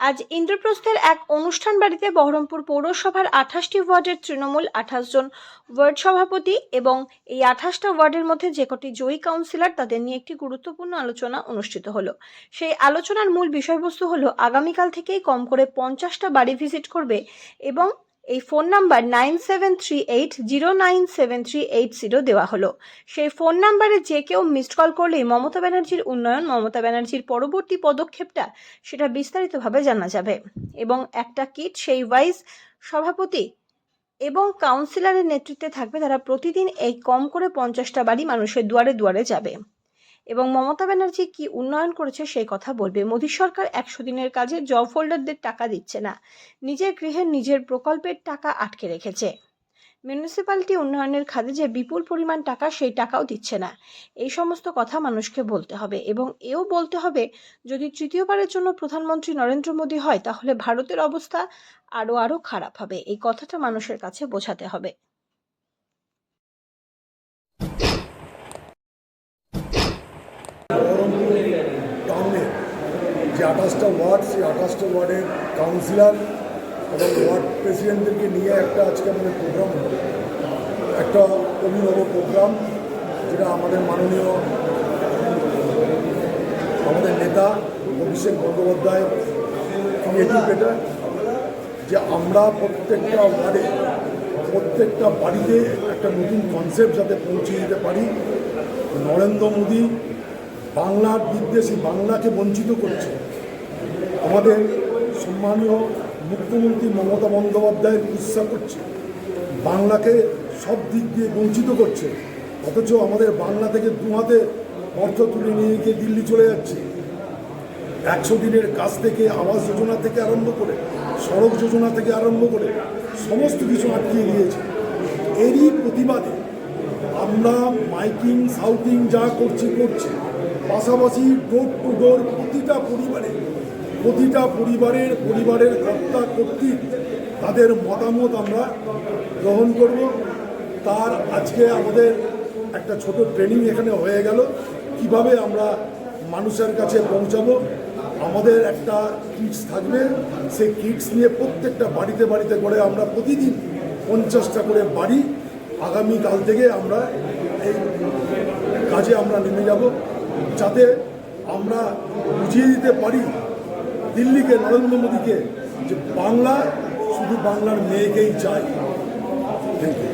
আজ ইন্দ্রপ্রস্থের এক অনুষ্ঠান বাড়িতে বহরমপুর পৌরসভার 28টি ওয়ার্ডের তৃণমূল 28 জন ওয়ার্ড সভাপতি এবং এই 28টা ওয়ার্ডের মধ্যে যে কটি জয়ী কাউন্সিলর তাদের নিয়ে একটি গুরুত্বপূর্ণ আলোচনা অনুষ্ঠিত হলো। সেই আলোচনার মূল বিষয়বস্তু হলো আগামীকাল থেকেই কম করে 50টা বাড়ি ভিজিট করবে এবং এই ফোন নাম্বার 9738097380 দেওয়া হলো। সেই ফোন নাম্বারে যে কেউ মিসড কল করলেই মমতা ব্যানার্জির উন্নয়ন, মমতা ব্যানার্জির পরবর্তী পদক্ষেপটা সেটা বিস্তারিতভাবে জানা যাবে এবং একটা কিট সেই ওয়াইজ সভাপতি এবং কাউন্সিলরের নেতৃত্বে থাকবে। তারা প্রতিদিন এই কম করে 50টা বাড়ি মানুষের দুয়ারে দুয়ারে যাবে এবং মমতা ব্যানার্জি কি উন্নয়ন করেছে সেই কথা বলবে। মোদী সরকার 100 দিনের কাজে জব হোল্ডারদের টাকা দিচ্ছে না, নিজের গৃহের নিজের প্রকল্পের টাকা আটকে রেখেছে। মিউনিসিপ্যালিটি উন্নয়নের খাতে যে বিপুল পরিমাণ টাকা সেই টাকাও দিচ্ছে না। এই সমস্ত কথা মানুষকে বলতে হবে এবং এও বলতে হবে যদি তৃতীয়বারের জন্য প্রধানমন্ত্রী নরেন্দ্র মোদী হয় তাহলে ভারতের অবস্থা আরও খারাপ হবে। এই কথাটা মানুষের কাছে বোঝাতে হবে। টাউনে যে 28টা ওয়ার্ড, সেই 28টা ওয়ার্ডের কাউন্সিলর এবং ওয়ার্ড প্রেসিডেন্টদেরকে নিয়ে একটা আজকে আমাদের প্রোগ্রাম হলো, একটা অভিনব প্রোগ্রাম, যেটা আমাদের মাননীয় আমাদের নেতা অভিষেক বন্দ্যোপাধ্যায় ক্রিয়েটিভ, এটা যে আমরা প্রত্যেকটা ওয়ার্ডে প্রত্যেকটা বাড়িতে একটা নতুন কনসেপ্ট যাতে পৌঁছে দিতে পারি। নরেন্দ্র মোদী বাংলার বিদ্বেষী, বাংলাকে বঞ্চিত করছে। আমাদের সম্মানীয় মুখ্যমন্ত্রী মমতা বন্দ্যোপাধ্যায়ের উৎসাহ করছে, বাংলাকে সব দিক দিয়ে বঞ্চিত করছে, অথচ আমাদের বাংলা থেকে দু হাতে অর্থ তুলে নিয়ে গিয়ে দিল্লি চলে যাচ্ছে। 100 দিনের কাজ থেকে, আবাস যোজনা থেকে আরম্ভ করে, সড়ক যোজনা থেকে আরম্ভ করে সমস্ত কিছু আটকিয়ে দিয়েছে। এরই প্রতিবাদে আমরা মাইকিং সাউটিং যা করছি, পাশাপাশি ডোর টু ডোর পরিবারের কর্তা কর্তৃক তাদের মতামত আমরা গ্রহণ করব। তার আজকে আমাদের একটা ছোট ট্রেনিং এখানে হয়ে গেল, কিভাবে আমরা মানুষের কাছে পৌঁছাবো। আমাদের একটা কিটস থাকবে, সেই কিটস নিয়ে প্রত্যেকটা বাড়িতে করে আমরা প্রতিদিন 50টা করে বাড়ি আগামীকাল থেকে আমরা এই কাজে আমরা নেমে যাব, যাতে আমরা বুঝিয়ে দিতে পারি দিল্লিকে, নরেন্দ্র মোদীকে, যে বাংলা শুধু বাংলার মেয়েকেই চাই। Thank you.